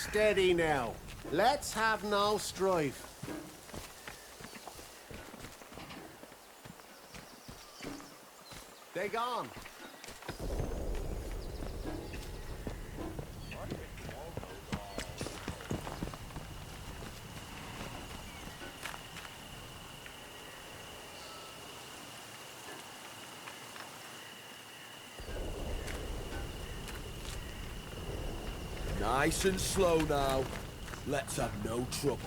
Steady now. Let's have no strife. They gone. Nice and slow now. Let's have no trouble.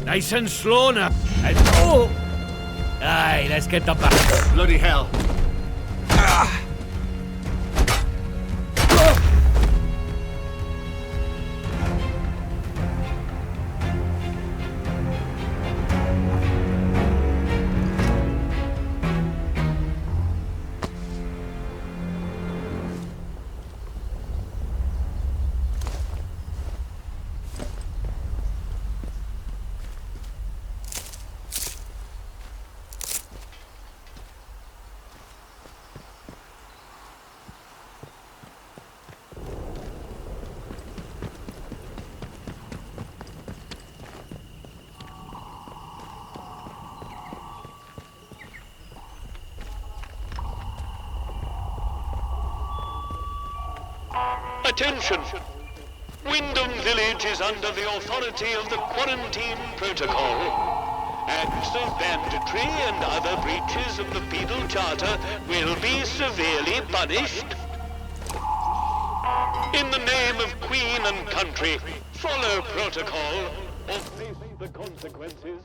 Nice and slow now. Oh! Aye, let's get the back. Bloody hell. Attention! Wyndham Village is under the authority of the Quarantine Protocol. Acts of banditry and other breaches of the Penal Charter will be severely punished. In the name of Queen and country, follow protocol or face the consequences.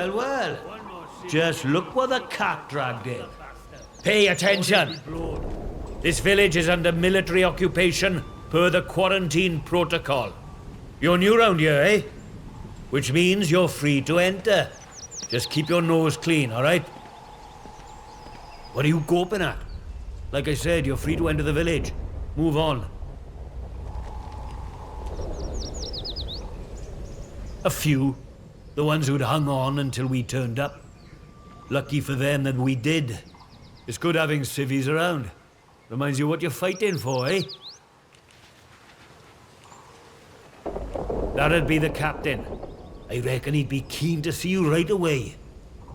Well. Just look what the cat dragged in. Pay attention. This village is under military occupation per the Quarantine Protocol. You're new round here, eh? Which means you're free to enter. Just keep your nose clean, all right? What are you gawping at? Like I said, you're free to enter the village. Move on. A few. The ones who'd hung on until we turned up. Lucky for them that we did. It's good having civvies around. Reminds you what you're fighting for, eh? That'd be the captain. I reckon he'd be keen to see you right away.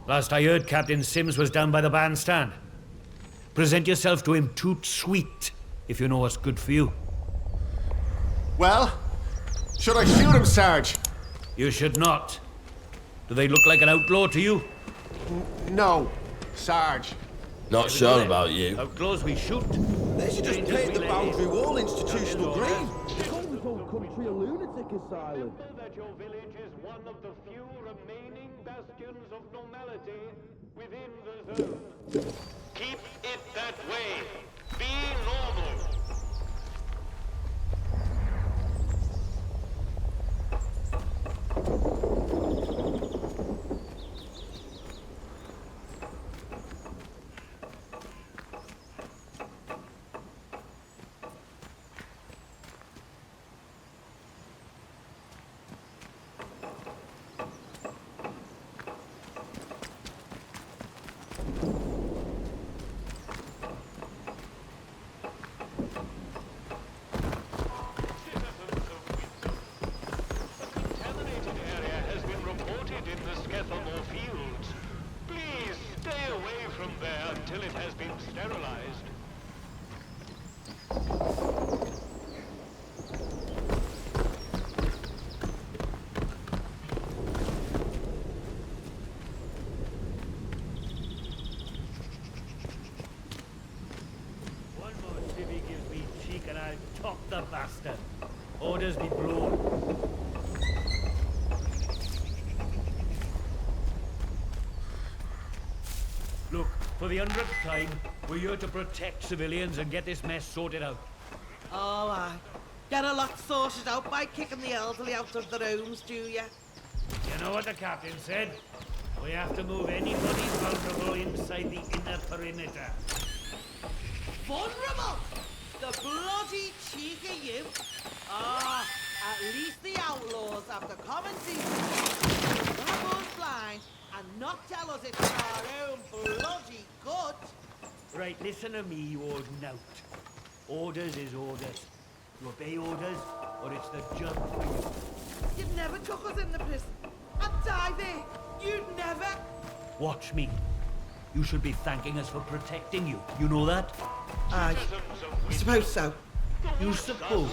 Last I heard, Captain Sims was down by the bandstand. Present yourself to him toot sweet, if you know what's good for you. Well, should I shoot him, Sarge? You should not. Do they look like an outlaw to you? No, Sarge. Not sure about you. Outlaws we shoot. They should just paint the boundary wall institutional green. Call this whole country a lunatic asylum. Remember that your village is one of the few remaining bastions of normality within the zone. Keep it that way. Be normal. Until it has been sterilized. One more civvy gives me cheek and I'll top the bastard. Orders be blown. Look, for the 100th time, we're here to protect civilians and get this mess sorted out. Oh, aye. Get a lot sorted out by kicking the elderly out of their homes, do ya? You know what the captain said? We have to move anybody vulnerable inside the inner perimeter. Vulnerable? The bloody cheek of you! Ah, at least the outlaws have the common decency to have us blind and not tell us it's for our own bloody good. Right, listen to me, you old knout. Orders is orders. You obey orders, or it's the jump for you. You'd never took us in the prison. I'd die there. You'd never. Watch me. You should be thanking us for protecting you. You know that? Aye. I suppose so. You suppose?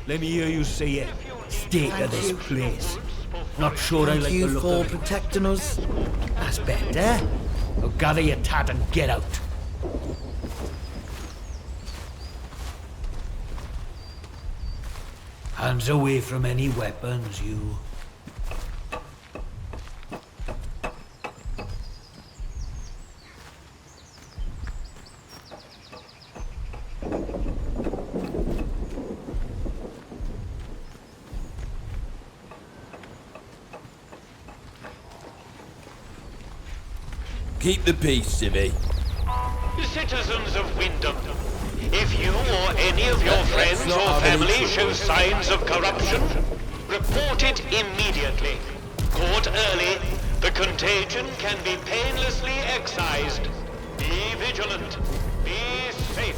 Let me hear you say it. State of this place. Not sure I like Thank the you look for of it. protecting us. That's better. Now gather your tat and get out. Hands away from any weapons, you. Keep the peace, civvy. Citizens of Wyndham, if you or any of your friends not or have any family trouble. show signs of corruption, report it immediately. Caught early, the contagion can be painlessly excised. Be vigilant. Be safe.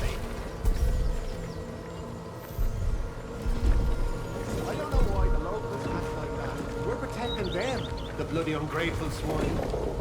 I don't know why the locals act like that. We're protecting them, the bloody ungrateful swine.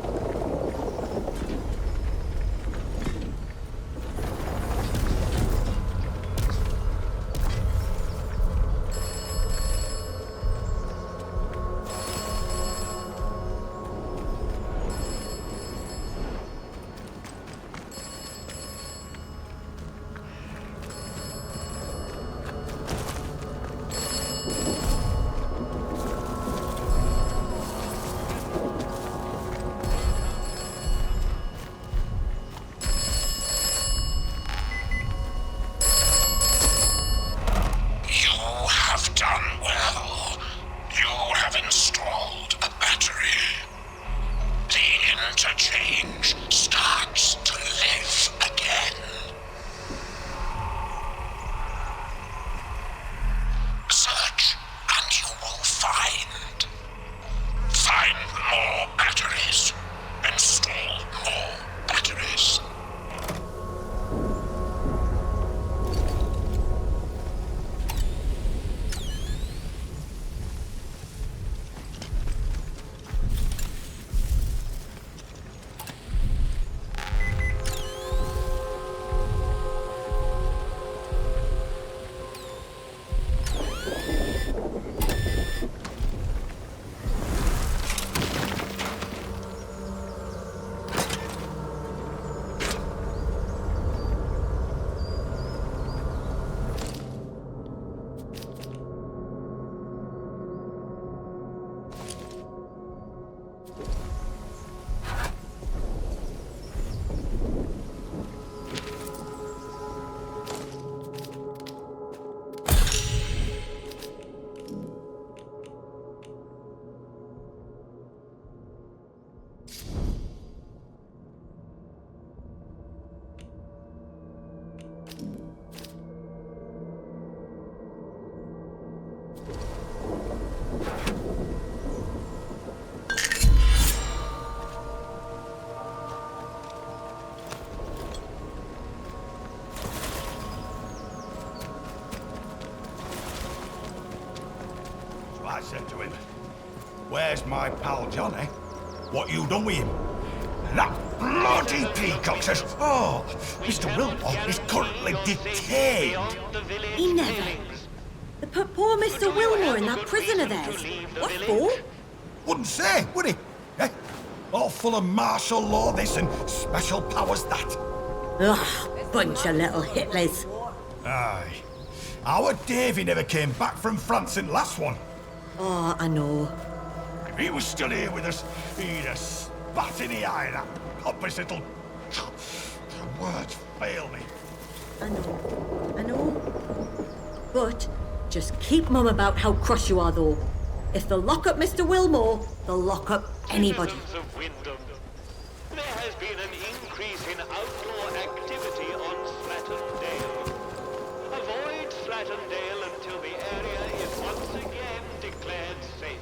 said to him, "Where's my pal Johnny? What you done with him?" And that bloody peacock says, "Oh, Mr. Wilmore is currently detained." He never. They put poor Mr. Wilmore in that prison of theirs. What for? Wouldn't say, would he? Eh? All full of martial law this and special powers that. Ugh, bunch of little Hitlers. Aye. Our Davy never came back from France in last one. Oh, I know. If he was still here with us, he'd have spat in the eye of that pompous little... The words fail me. I know. But just keep mum about how cross you are, though. If they'll lock up Mr. Wilmore, they'll lock up anybody. Citizens of Wyndham, there has been an increase in outlaw activity on Slatterdale. Avoid Slatterdale until the area is once again declared safe.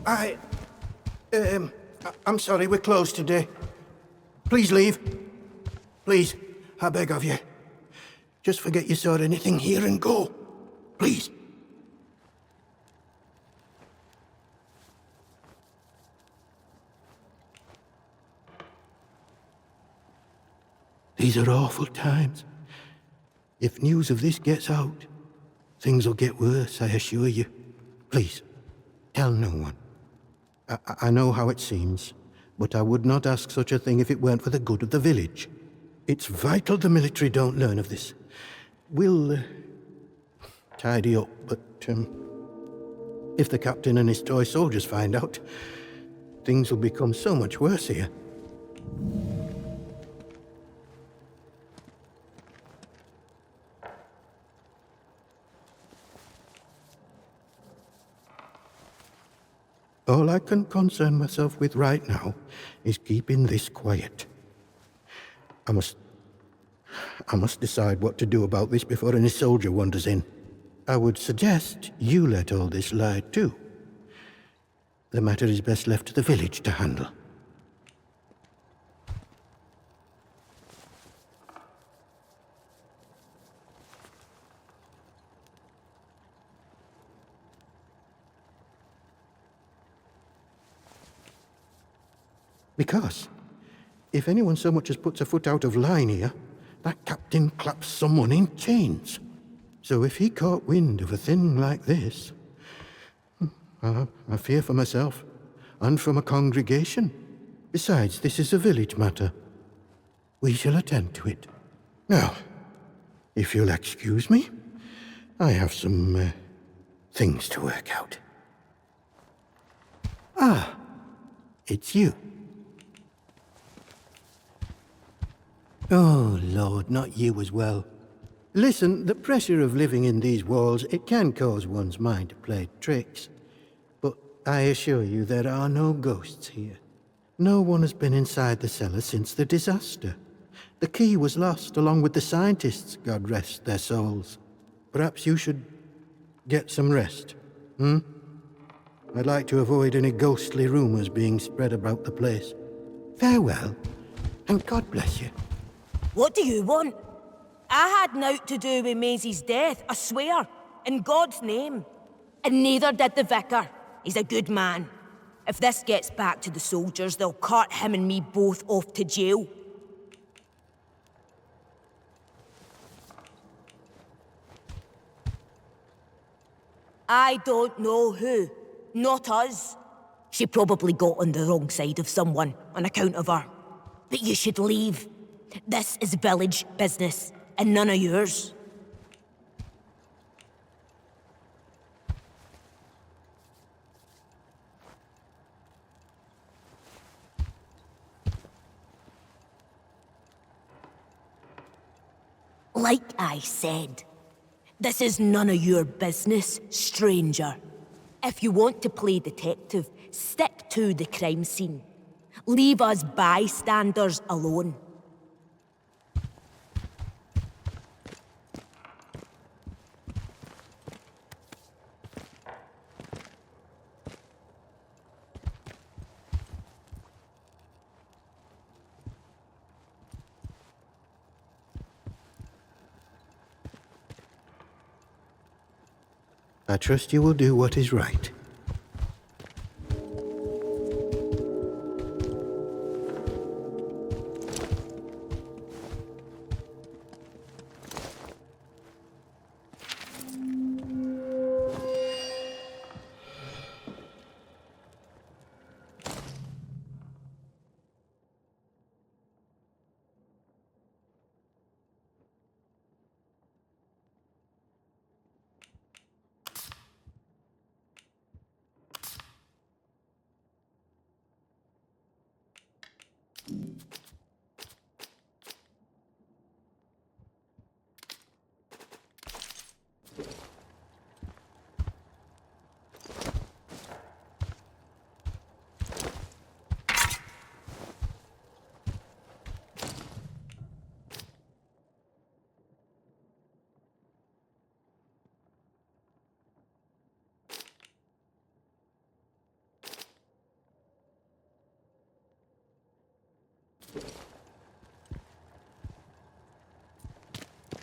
I'm sorry, we're closed today. Please leave. Please, I beg of you. Just forget you saw anything here and go. Please. These are awful times. If news of this gets out, things will get worse, I assure you. Please, tell no one. I know how it seems, but I would not ask such a thing if it weren't for the good of the village. It's vital the military don't learn of this. We'll tidy up, but if the captain and his toy soldiers find out, things will become so much worse here. All I can concern myself with right now is keeping this quiet. I must decide what to do about this before any soldier wanders in. I would suggest you let all this lie too. The matter is best left to the village to handle. Because if anyone so much as puts a foot out of line here, that captain claps someone in chains. So if he caught wind of a thing like this, I fear for myself and for my congregation. Besides, this is a village matter. We shall attend to it. Now, if you'll excuse me, I have some things to work out. Ah, it's you. Oh, Lord, not you as well. Listen, the pressure of living in these walls, it can cause one's mind to play tricks. But I assure you there are no ghosts here. No one has been inside the cellar since the disaster. The key was lost along with the scientists, God rest their souls. Perhaps you should get some rest, I'd like to avoid any ghostly rumors being spread about the place. Farewell, and God bless you. What do you want? I had naught to do with Maisie's death, I swear, in God's name. And neither did the vicar. He's a good man. If this gets back to the soldiers, they'll cart him and me both off to jail. I don't know who. Not us. She probably got on the wrong side of someone on account of her. But you should leave. This is village business, and none of yours. Like I said, this is none of your business, stranger. If you want to play detective, stick to the crime scene. Leave us bystanders alone. I trust you will do what is right.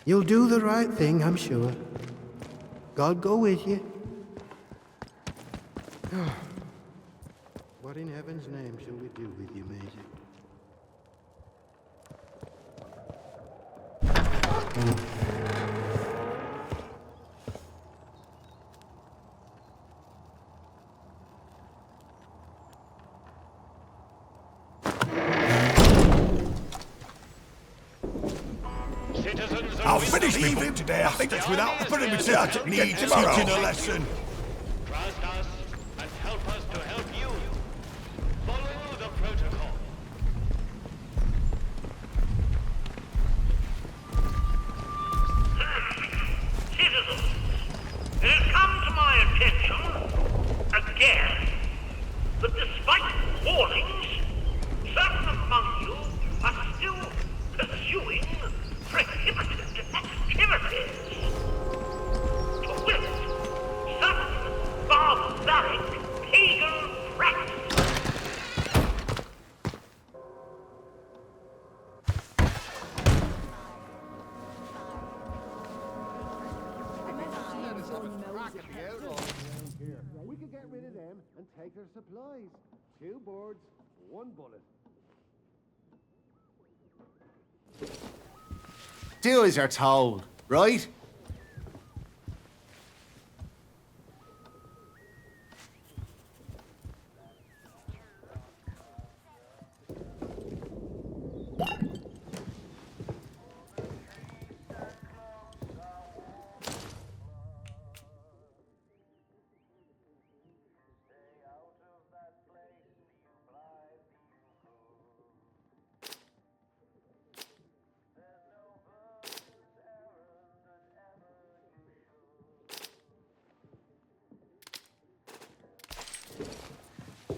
You'll do the right thing, I'm sure. God go with you. What in heaven's name shall we do with you, Maisie? Citizens I'll of finish me Winterfell, book today, I think, without the perimeter. Army Needs is teaching a lesson. trust us and help us to help you. Follow the protocol. Citizens, it has come to my attention, again, that despite warnings, certain among you are still pursuing prohibited activities. To wit, certain barbaric pagan practices. We could get rid of them and take their supplies. 2 birds, 1 bullet. Do as you're told, right?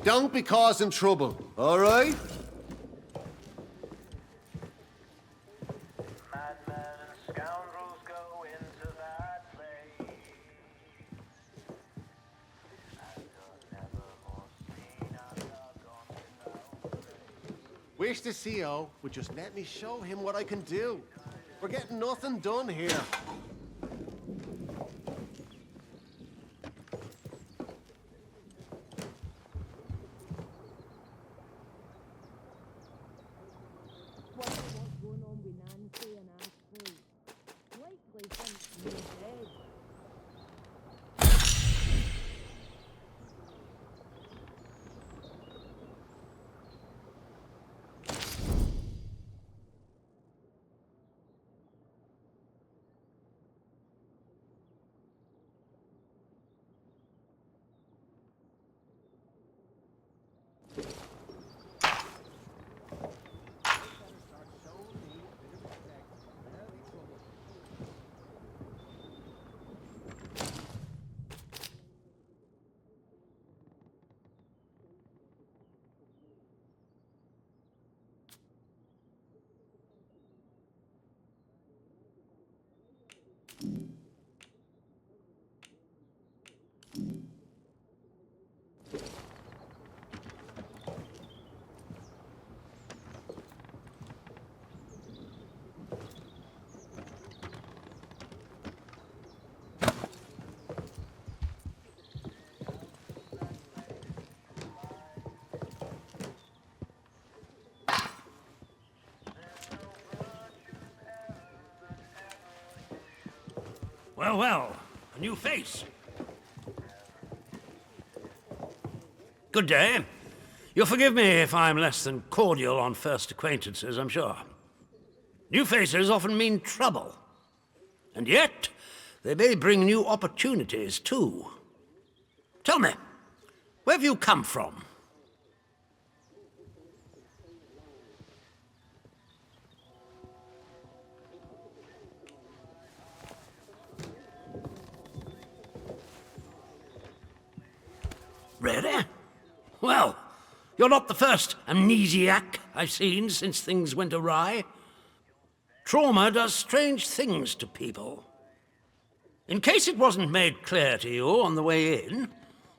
Don't be causing trouble, all right? Madmen and scoundrels go into that place. And are never more seen and are gone without praise. Wish the CO would just let me show him what I can do. We're getting nothing done here. What's going on with Nancy and Ashley? Likely since you're dead. Well, well, a new face. Good day. You'll forgive me if I'm less than cordial on first acquaintances, I'm sure. New faces often mean trouble. And yet, they may bring new opportunities, too. Tell me, where have you come from? Really? Well, you're not the first amnesiac I've seen since things went awry. Trauma does strange things to people. In case it wasn't made clear to you on the way in,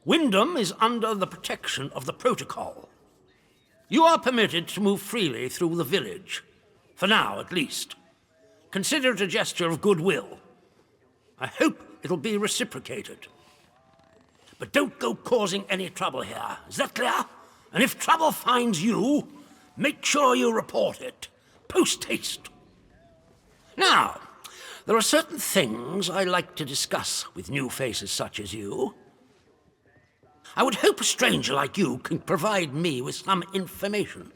Wyndham is under the protection of the protocol. You are permitted to move freely through the village, for now at least. Consider it a gesture of goodwill. I hope it'll be reciprocated. But don't go causing any trouble here. Is that clear? And if trouble finds you, make sure you report it. Post haste. Now, there are certain things I like to discuss with new faces such as you. I would hope a stranger like you can provide me with some information.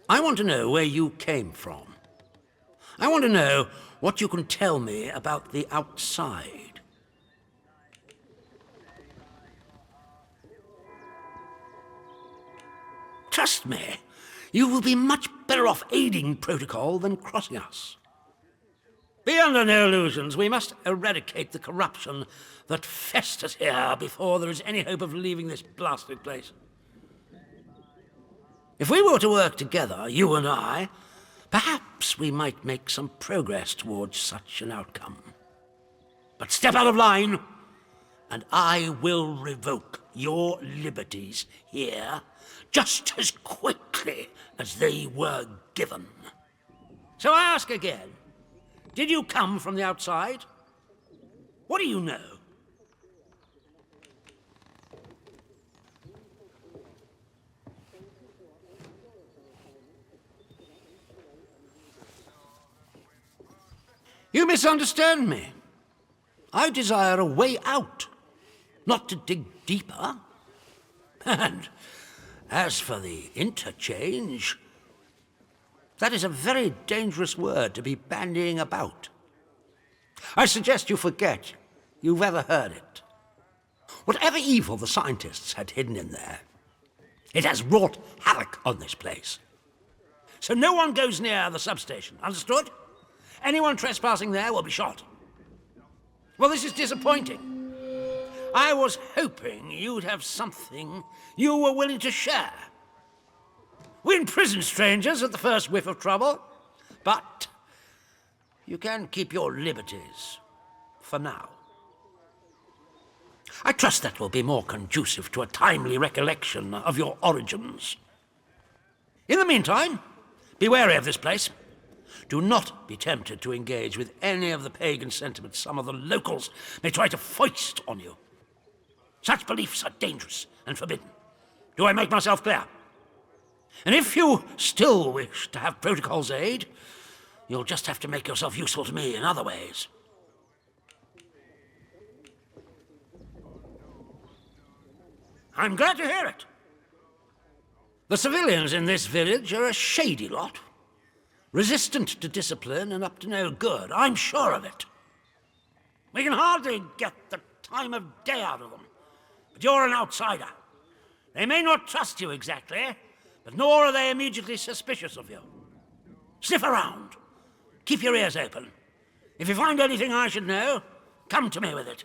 I want to know where you came from. I want to know what you can tell me about the outside. Trust me, you will be much better off aiding protocol than crossing us. Be under no illusions. We must eradicate the corruption that festers here before there is any hope of leaving this blasted place. If we were to work together, you and I, perhaps we might make some progress towards such an outcome. But step out of line, and I will revoke your liberties here just as quickly as they were given. So I ask again, did you come from the outside? What do you know? You misunderstand me. I desire a way out, not to dig deeper. And as for the interchange, that is a very dangerous word to be bandying about. I suggest you forget you've ever heard it. Whatever evil the scientists had hidden in there, it has wrought havoc on this place. So no one goes near the substation, understood? Anyone trespassing there will be shot. Well, this is disappointing. I was hoping you'd have something you were willing to share. We imprison strangers at the first whiff of trouble, but you can keep your liberties for now. I trust that will be more conducive to a timely recollection of your origins. In the meantime, be wary of this place. Do not be tempted to engage with any of the pagan sentiments some of the locals may try to foist on you. Such beliefs are dangerous and forbidden. Do I make myself clear? And if you still wish to have protocol's aid, you'll just have to make yourself useful to me in other ways. I'm glad to hear it. The civilians in this village are a shady lot. Resistant to discipline and up to no good. I'm sure of it. We can hardly get the time of day out of them. But you're an outsider. They may not trust you exactly, but nor are they immediately suspicious of you. Sniff around. Keep your ears open. If you find anything I should know, come to me with it.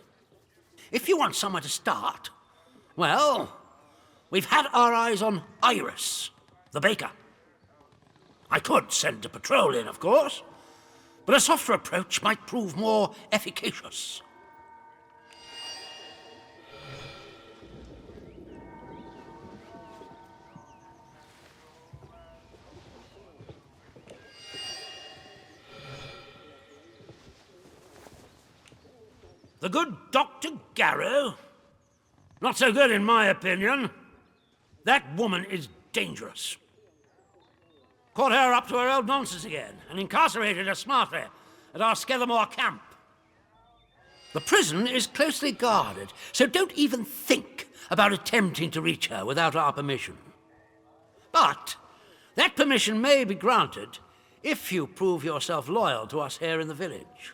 If you want somewhere to start, well, we've had our eyes on Iris, the baker. I could send a patrol in, of course, but a softer approach might prove more efficacious. The good Dr. Garrow? Not so good in my opinion. That woman is dangerous. Caught her up to her old nonsense again and incarcerated her smartly at our Skethermore camp. The prison is closely guarded, so don't even think about attempting to reach her without our permission. But that permission may be granted if you prove yourself loyal to us here in the village.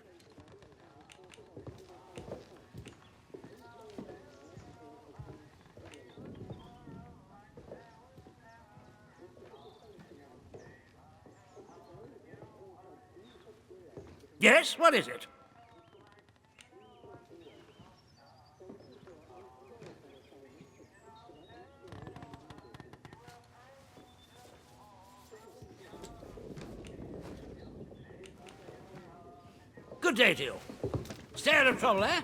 Yes, what is it? Good day to you. Stay out of trouble, eh?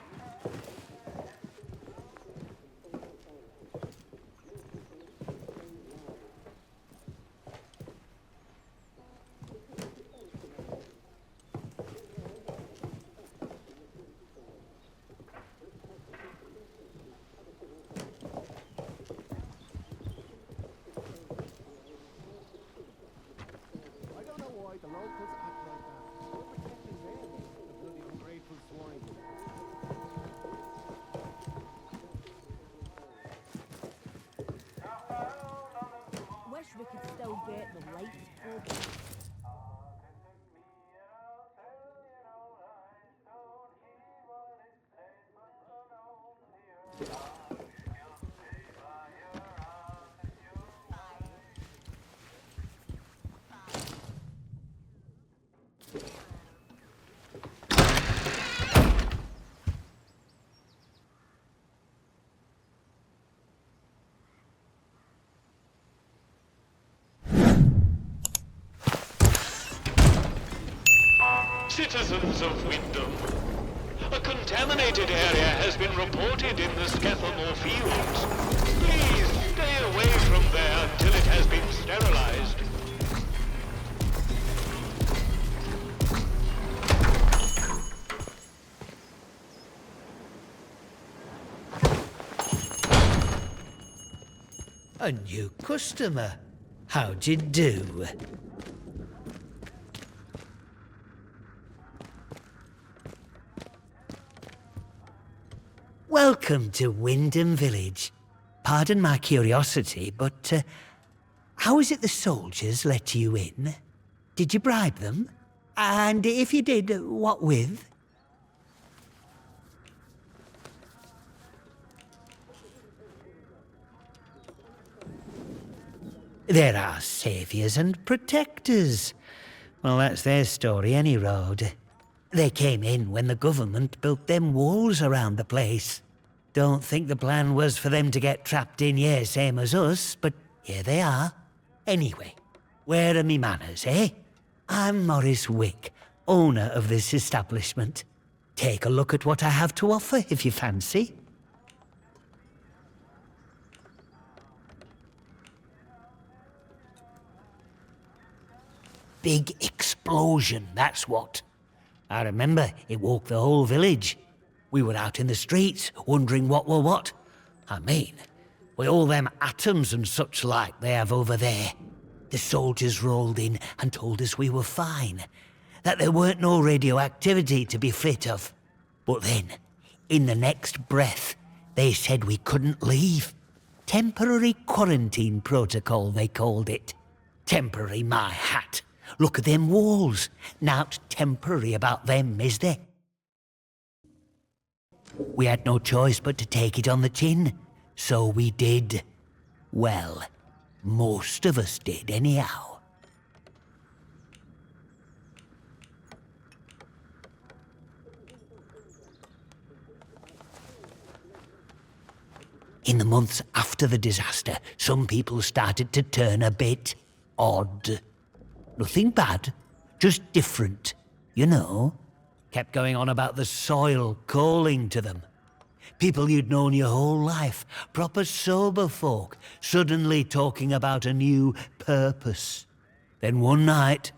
get the lights open. Citizens of Wyndham, a contaminated area has been reported in the Scathamore fields. Please stay away from there until it has been sterilized. A new customer. How'd you do? Welcome to Wyndham Village. Pardon my curiosity, but how is it the soldiers let you in? Did you bribe them? And if you did, what with? There are saviours and protectors. Well, that's their story, any road. They came in when the government built them walls around the place. Don't think the plan was for them to get trapped in here, same as us, but here they are. Anyway, where are me manners, eh? I'm Morris Wick, owner of this establishment. Take a look at what I have to offer, if you fancy. Big explosion, that's what. I remember it woke the whole village. We were out in the streets, wondering what were what. I mean, with all them atoms and such like they have over there. The soldiers rolled in and told us we were fine, that there weren't no radioactivity to be frit of. But then, in the next breath, they said we couldn't leave. Temporary quarantine protocol, they called it. Temporary, my hat. Look at them walls. Nowt temporary about them, is there? We had no choice but to take it on the chin. So we did. Well, most of us did anyhow. In the months after the disaster, some people started to turn a bit odd. Nothing bad, just different, you know. Kept going on about the soil calling to them. People you'd known your whole life, proper sober folk, suddenly talking about a new purpose. Then one night,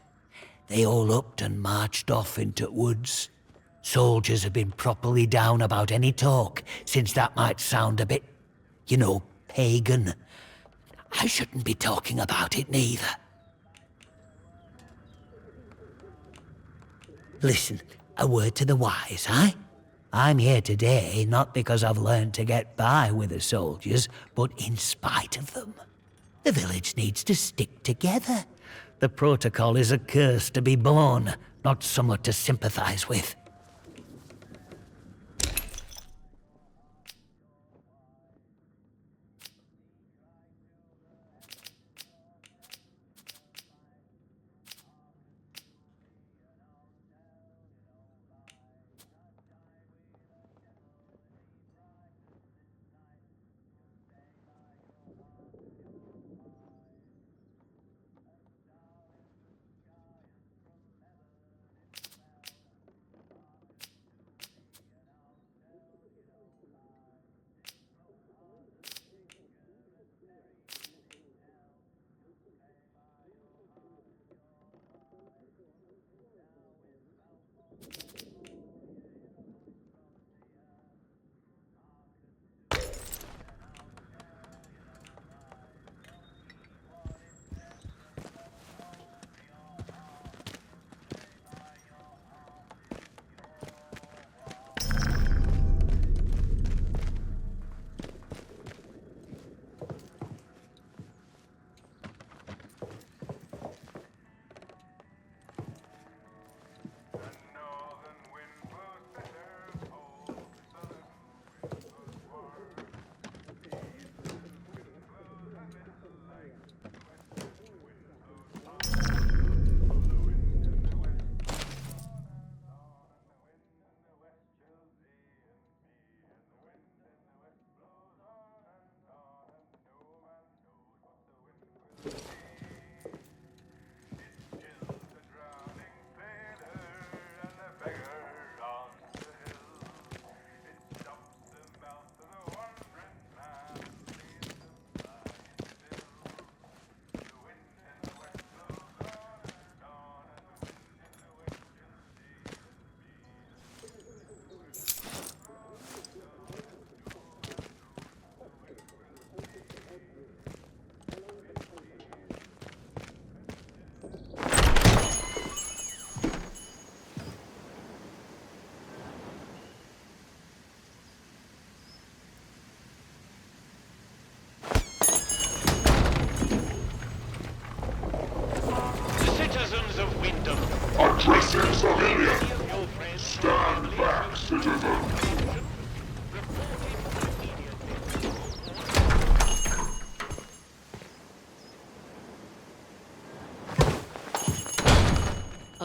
they all upped and marched off into woods. Soldiers have been properly down about any talk, since that might sound a bit, you know, pagan. I shouldn't be talking about it neither. Listen, a word to the wise, eh? I'm here today not because I've learned to get by with the soldiers, but in spite of them. The village needs to stick together. The protocol is a curse to be born, not somewhat to sympathize with.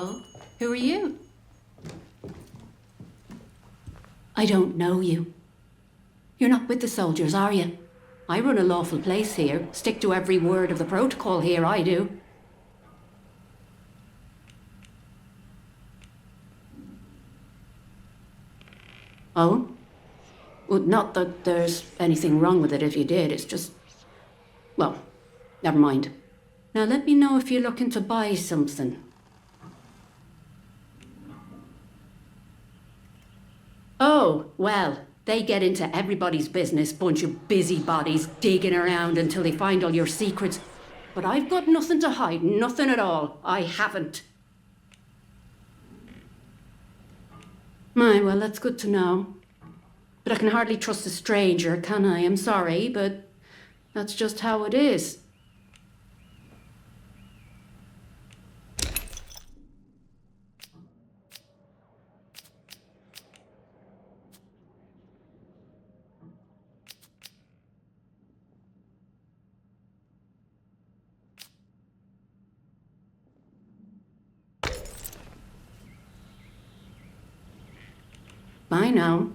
Oh? Who are you? I don't know you. You're not with the soldiers, are you? I run a lawful place here. Stick to every word of the protocol here, I do. Oh? Well, not that there's anything wrong with it if you did, it's just... Well, never mind. Now let me know if you're looking to buy something. Oh, well, they get into everybody's business, bunch of busybodies digging around until they find all your secrets. But I've got nothing to hide, nothing at all. I haven't. My, well, that's good to know. But I can hardly trust a stranger, can I? I'm sorry, but that's just how it is. Bye now.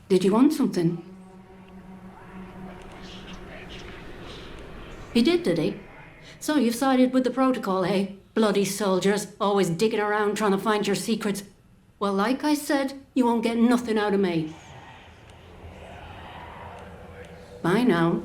Did you want something? He did he? So you've sided with the protocol, eh? Bloody soldiers, always digging around trying to find your secrets. Well, like I said, you won't get nothing out of me. Bye now.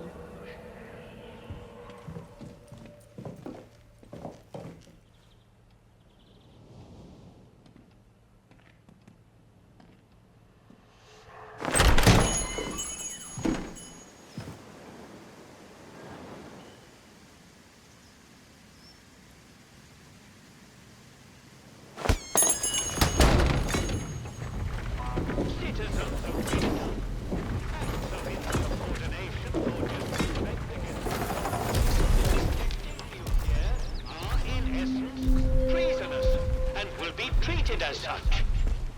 As such.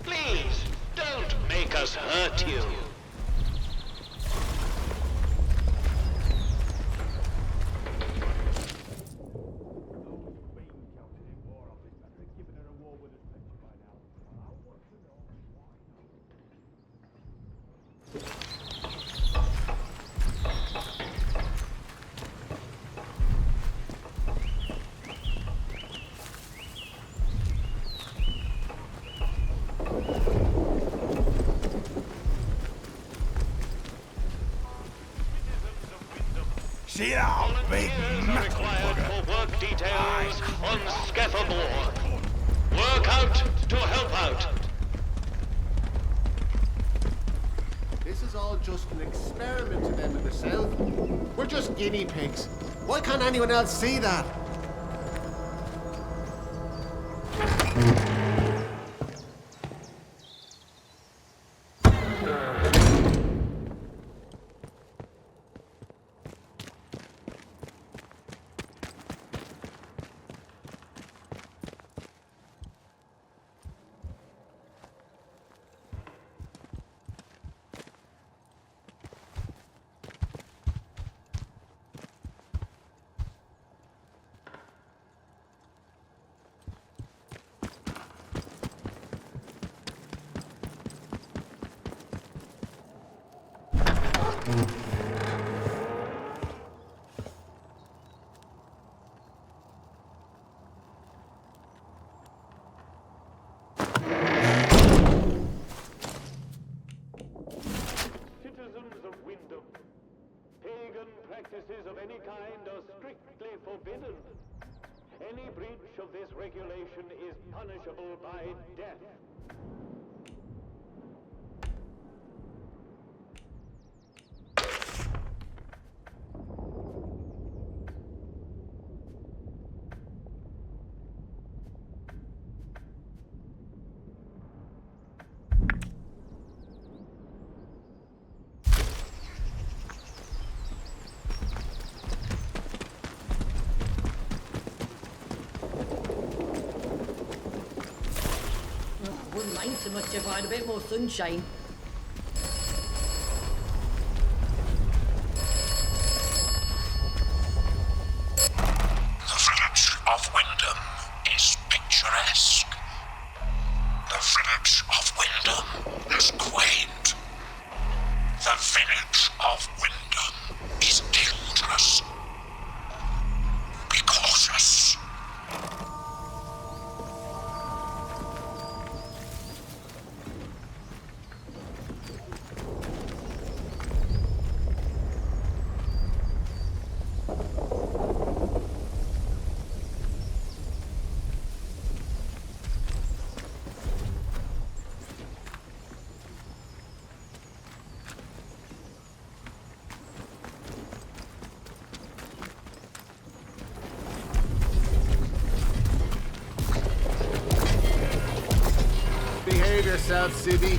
Please, don't make us hurt you. See that big Volunteers are metal required bugger? for work details on Scaffermore. Work out to help out. This is all just an experiment to them in the south. We're just guinea pigs. Why can't anyone else see that? Citizens of Wyndham, pagan practices of any kind are strictly forbidden. Any breach of this regulation is punishable by death. Wouldn't mind so much if I had a bit more sunshine. The village of Wyndham is picturesque. The village of Wyndham is quaint. The village of Wyndham is dangerous. Be cautious. Behave yourself, Sibby.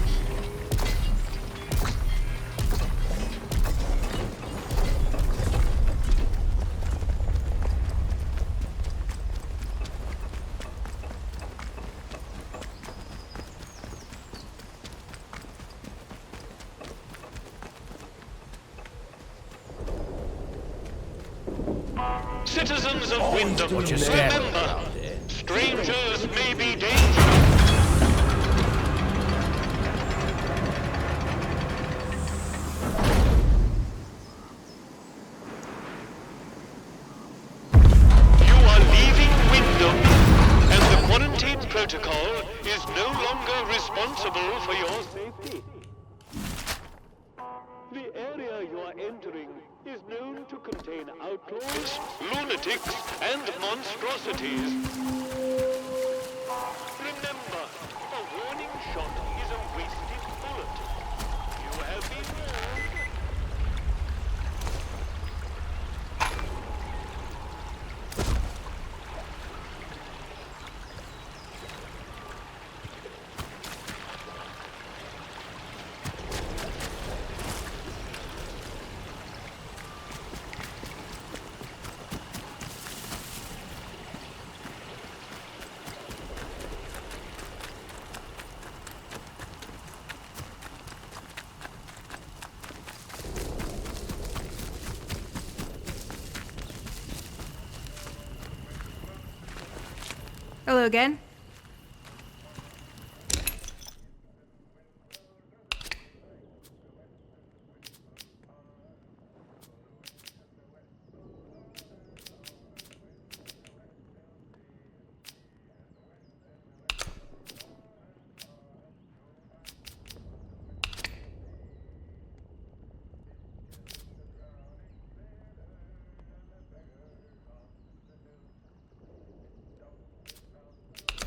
Citizens of Wyndham, Watch your step. remember, strangers may be dangerous. You are leaving Wyndham, and the quarantine protocol is no longer responsible for your safety. The area you are entering is known to contain outlaws, lunatics, and monstrosities. Remember, a warning shot is a wasted bullet. You have been warned. Hello again.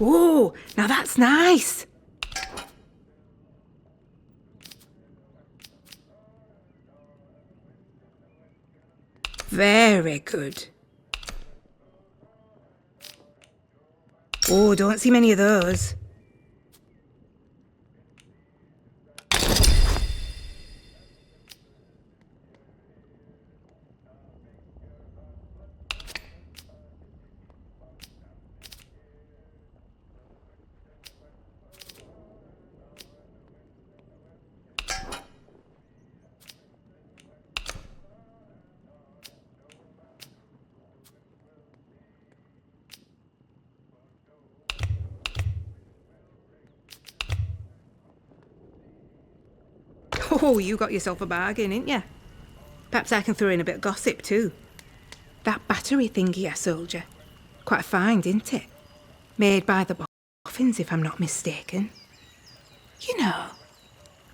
Whoa, now that's nice. Very good. Oh, don't see many of those. Oh, you got yourself a bargain, ain't ya? Perhaps I can throw in a bit of gossip too. That battery thingy I sold you. Quite a find, isn't it? Made by the boffins, if I'm not mistaken. You know,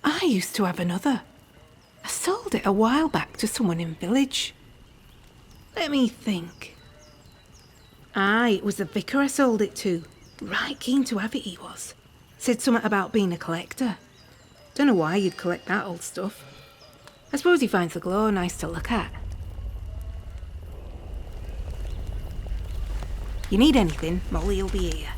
I used to have another. I sold it a while back to someone in village. Let me think. Aye, it was the vicar I sold it to. Right keen to have it, he was. Said something about being a collector. Don't know why you'd collect that old stuff. I suppose he finds the glow nice to look at. You need anything, Molly'll be here.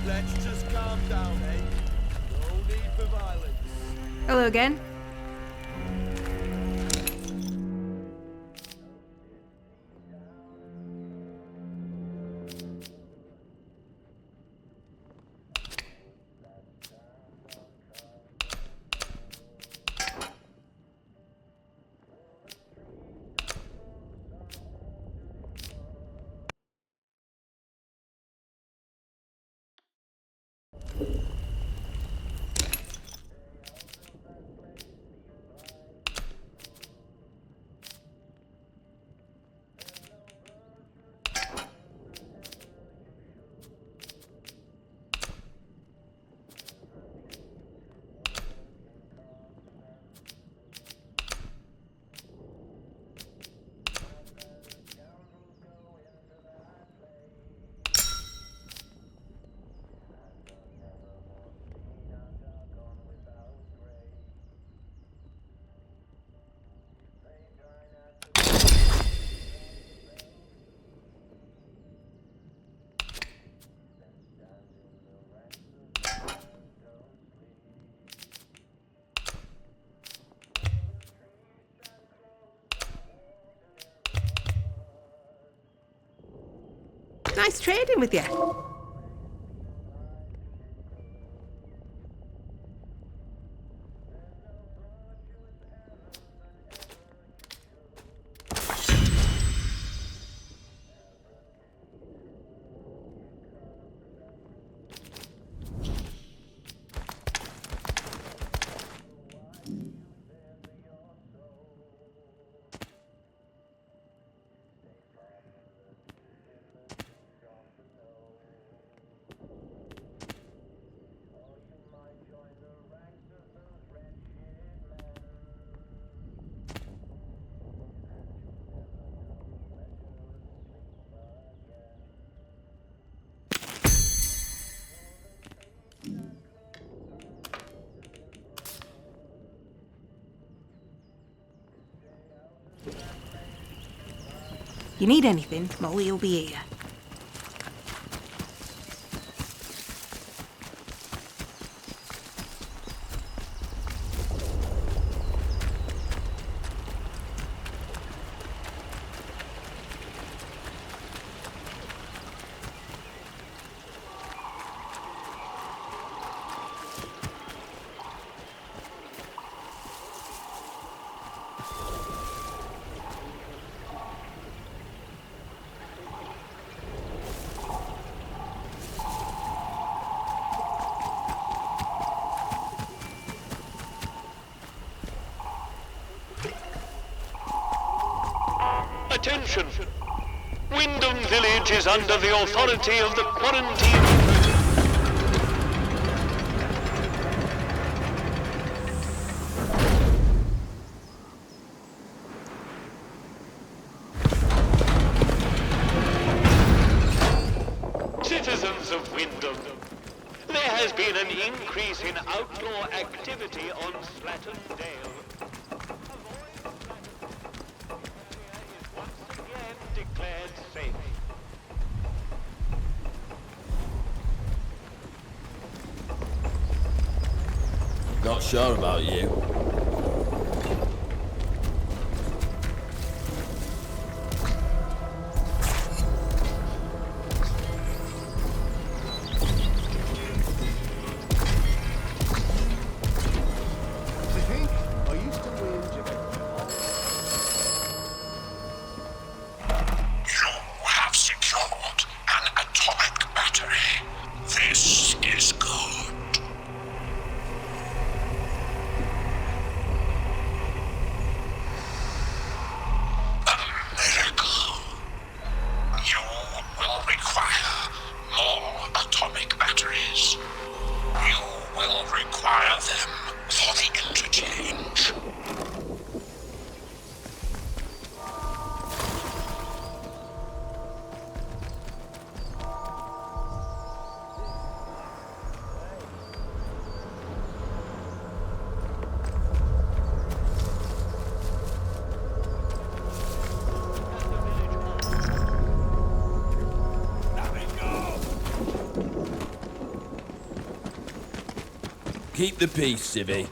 Let's just calm down, eh? No need for violence. Hello again. Nice trading with you. You need anything, Molly will be here. Attention! Wyndham Village is under the authority of the quarantine. Citizens of Wyndham, there has been an increase in outlaw activity on Slatton Dale. Declared safe. Not sure about you. I think I used to whinge about You have secured an atomic battery. This is good. A miracle. You will require more atomic batteries. You will require them for the interchange. Keep the peace, Civvy.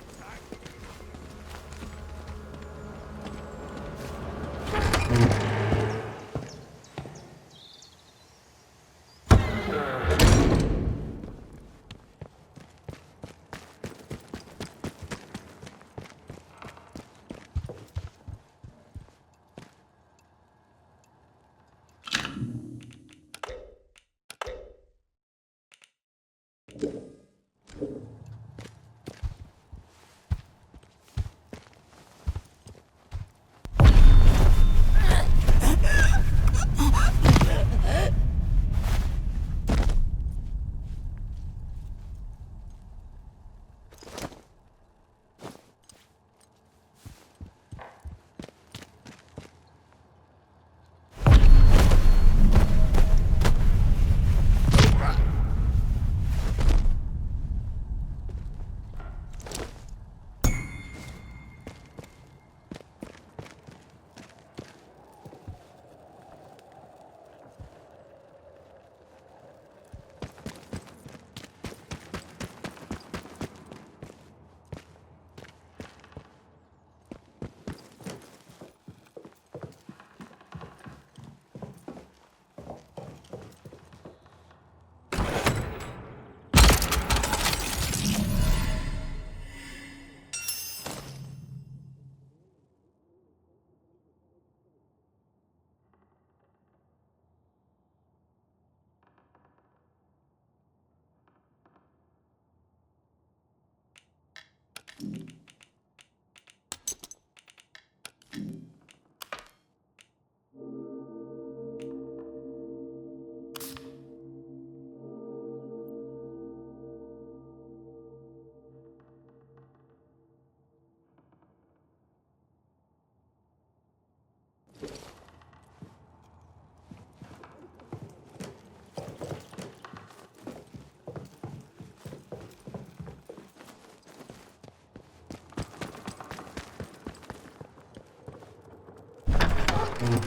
Strangers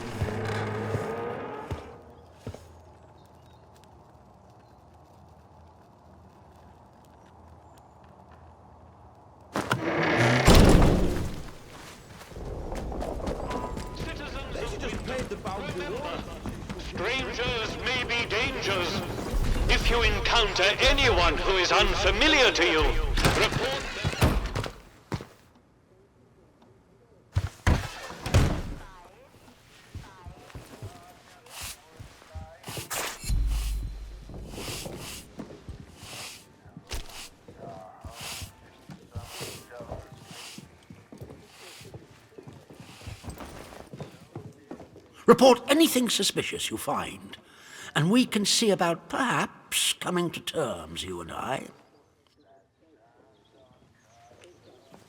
may be dangers. If you encounter anyone who is unfamiliar to you, report them. Report anything suspicious you find, and we can see about perhaps coming to terms, you and I.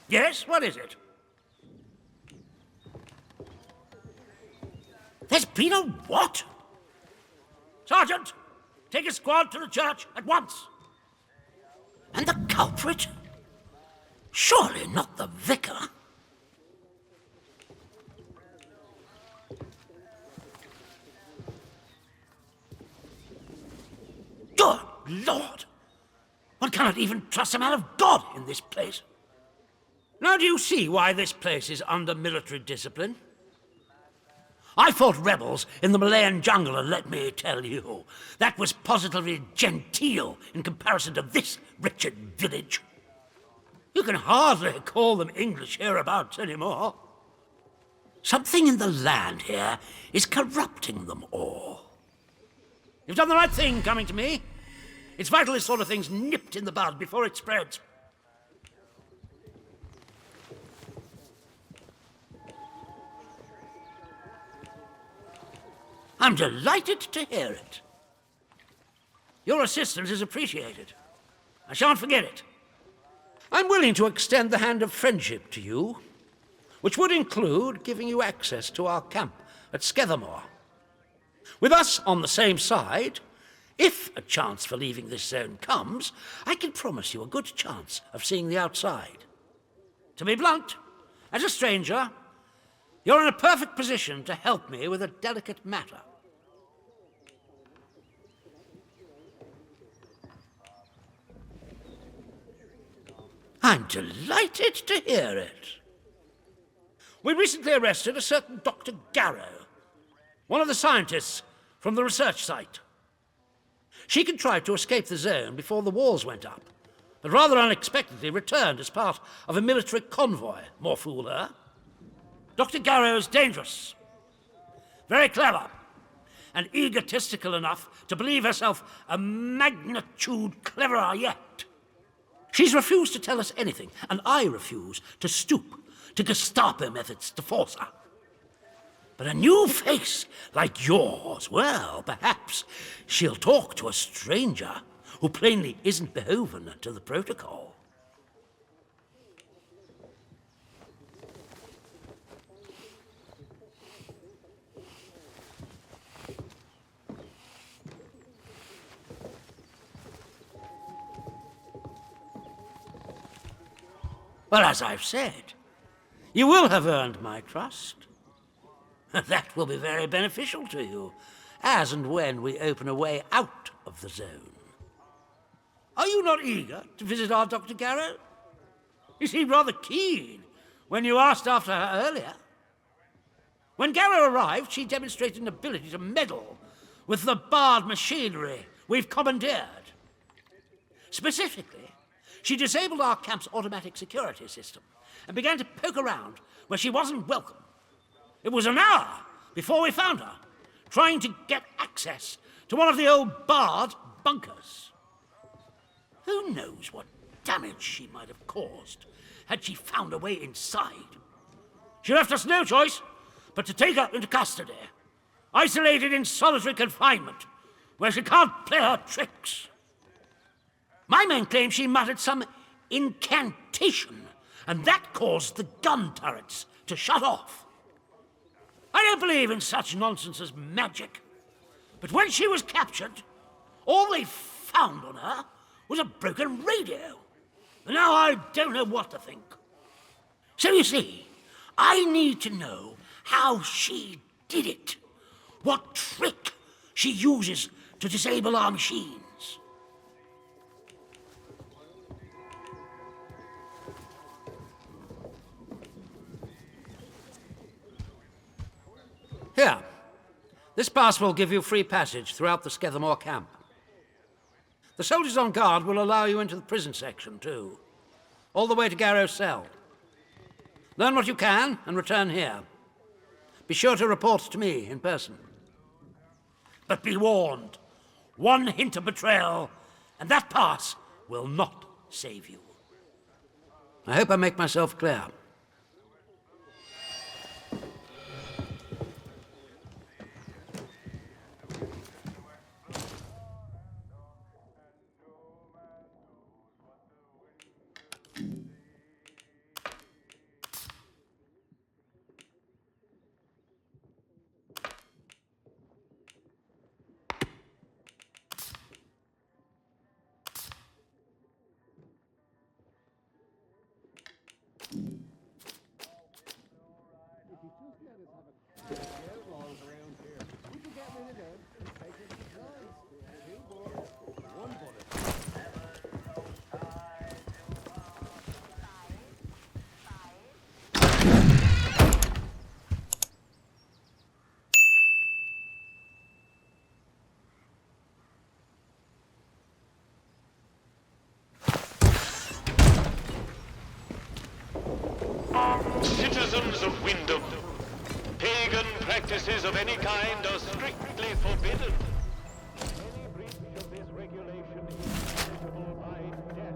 Yes, what is it? There's been a what? Sergeant, take a squad to the church at once. And the culprit? Surely not the vicar. Good Lord! One cannot even trust a man of God in this place. Now do you see why this place is under military discipline? I fought rebels in the Malayan jungle, and let me tell you, that was positively genteel in comparison to this wretched village. You can hardly call them English hereabouts anymore. Something in the land here is corrupting them all. You've done the right thing coming to me. It's vital this sort of thing's nipped in the bud before it spreads. I'm delighted to hear it. Your assistance is appreciated. I shan't forget it. I'm willing to extend the hand of friendship to you, which would include giving you access to our camp at Scathamore. With us on the same side, if a chance for leaving this zone comes, I can promise you a good chance of seeing the outside. To be blunt, as a stranger, you're in a perfect position to help me with a delicate matter. I'm delighted to hear it. We recently arrested a certain Dr. Garrow, one of the scientists from the research site. She contrived to escape the zone before the walls went up, but rather unexpectedly returned as part of a military convoy. More fool her. Dr. Garrow's dangerous, very clever, and egotistical enough to believe herself a magnitude cleverer yet. She's refused to tell us anything, and I refuse to stoop to Gestapo methods to force her. But a new face like yours, well, perhaps she'll talk to a stranger who plainly isn't beholden to the protocol. Well, as I've said, you will have earned my trust. That will be very beneficial to you, as and when we open a way out of the zone. Are you not eager to visit our Dr. Garrow? You seemed rather keen when you asked after her earlier. When Garrow arrived, she demonstrated an ability to meddle with the barred machinery we've commandeered. Specifically, she disabled our camp's automatic security system and began to poke around where she wasn't welcome. It was an hour before we found her, trying to get access to one of the old barred bunkers. Who knows what damage she might have caused had she found a way inside. She left us no choice but to take her into custody, isolated in solitary confinement, where she can't play her tricks. My men claim she muttered some incantation, and that caused the gun turrets to shut off. I don't believe in such nonsense as magic, but when she was captured, all they found on her was a broken radio. And now I don't know what to think. So you see, I need to know how she did it? What trick she uses to disable our machines? Here. This pass will give you free passage throughout the Skethermore camp. The soldiers on guard will allow you into the prison section, too. All the way to Garrow's cell. Learn what you can and return here. Be sure to report to me in person. But be warned. One hint of betrayal, and that pass will not save you. I hope I make myself clear. Citizens of Wyndham, pagan practices of any kind are strictly forbidden. Any breach of this regulation is punishable by death.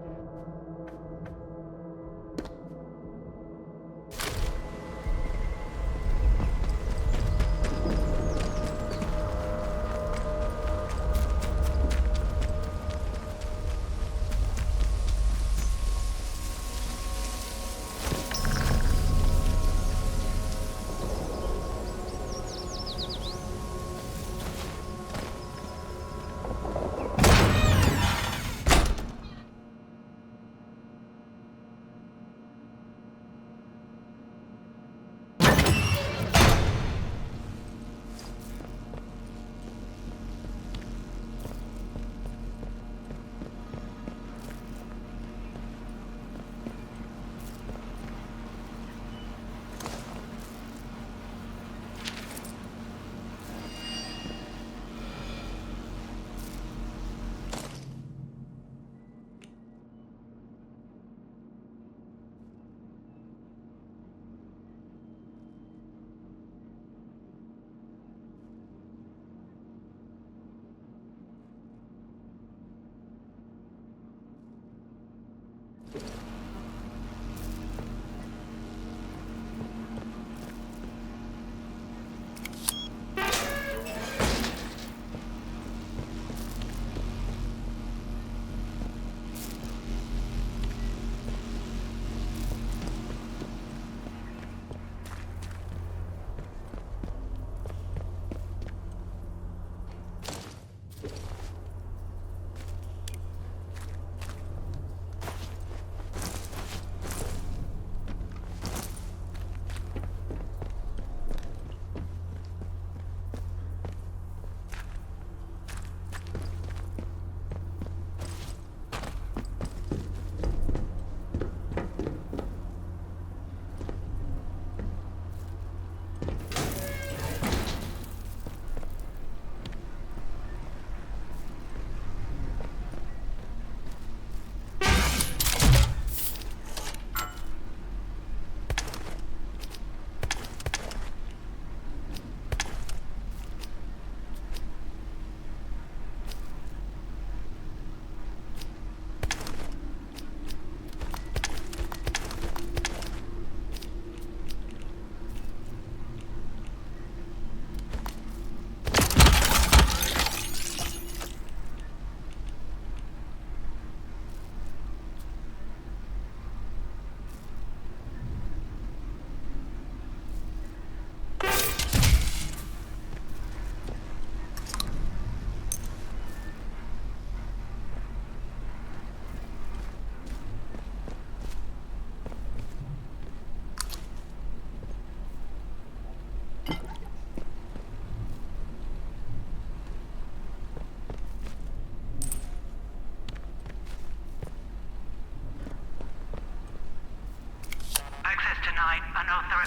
denied unauthorized.